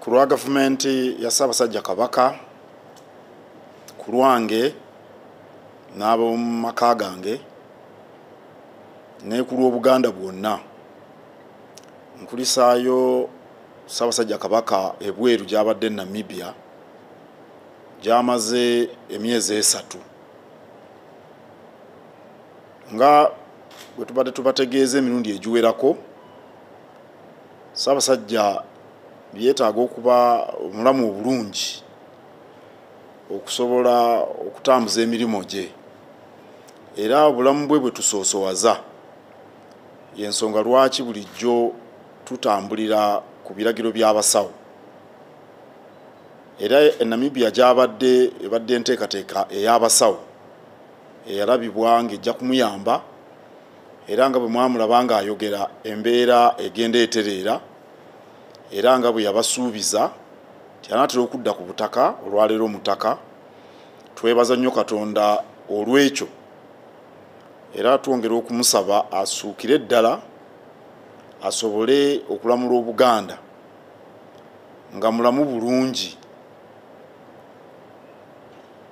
ku lwa gavumenti ya Ssaabasajja Kabaka, ku lwange n'ab'omu maka gange ne ku lw'Obuganda bwonna, nkulisaayo Ssaabasajja Kabaka ebweru gy'abadde Namibia gy'amaze emyezi 3 nga bwe tubadde tubategeeza emirundi egiwerako. Ssaabasajja byetaaga okuba omulamu obulungi okusobola okutambuza emirimu gye, era obulamu bwe bwe tusoosowaza y'ensonga lwaki bulijjo tutambulira ku biragiro by'abasawo. Era Namibia gy'abadde ebadde enteekateeka ey'abasawo eyalabibwa ng'ejja kumuyamba, era nga bwe mwamulaba ng'ayogera embeera egenda etereera, era nga bwe yabasuubiza nti anaatera okudda ku butaka olwaleero mutaka. Twebaza nnyo Katonda olw'ekyo, era twongera okumusaba asuukire ddala asobole okulamula Obuganda nga mulamu bulungi.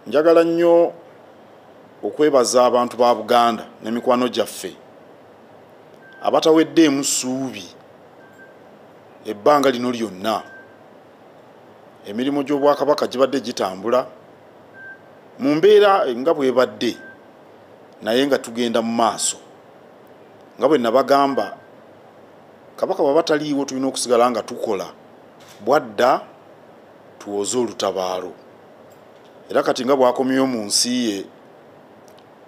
Njagala nnyo okwebaza abantu ba Buganda n'emikwano gyaffe abataweddeemu ssuubi ebbanga lino lyonna. Emirimu gy'Obwakabaka gibadde gitambula mu mbeera nga bwebadde, naye nga tugenda mu maaso. Nga bwe nabagamba, Kabaka bw'aba taliiwo tulina okusigala nga tukola bwadda tuwoze olutabaalo. Era kati nga bw'akomyeyo mu nsi ye,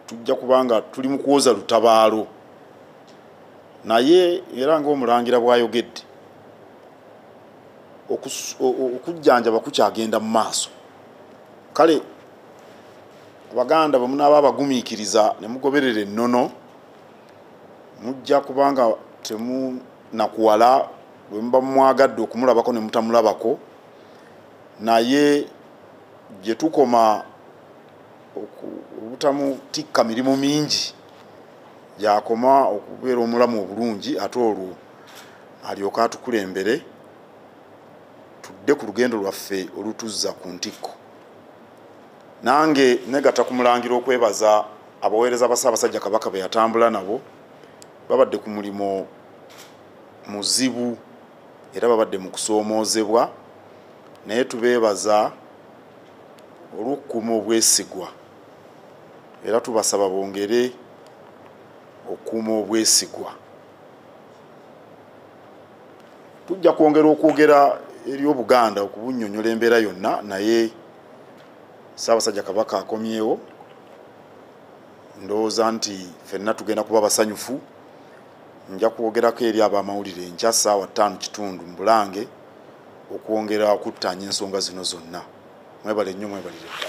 tujja kubanga tuli mu kuwoza lutabaalo. Naye era ng'Omulangira bw'ayogedde, okujjanjaba kukyagenda mu maaso. Kale Abaganda bwe munaaba abagumiikiriza ne mugoberera ennono, mujja kubanga temunakuwala bwe muba mwagadde okumulabako ne mutamulabako. Naye gye tukoma obutamutikka mirimu mingi, gyakoma okubeera omulamu obulungi, ate olwo alyoka atukulembere tudde ku lugendo lwaffe olutuzza ku ntikko. Nange negatta ku Mulangira okwebaza abaweereza ba Ssaabasajja Kabaka be yatambula nabo. Babadde ku mulimu muzibu era babadde mu kusoomoozebwa, naye tubeebaza olw'okukuuma obwesigwa, era tubasaba bongere okukuuma obwesigwa. Tujja kwongera okwogera eri Obuganda okubunnyonnyola embeera yonna, naye Ssaabasajja Kabaka akomyewo. Ndowooza nti ffenna tugenda kuba basanyufu. Nja kwogerako eri ab'amawulire enkya ssaawa 5:30 mu Bulange okwongera okuttaanya ensonga zino zonna. Mwebale nnyo, mwebalire.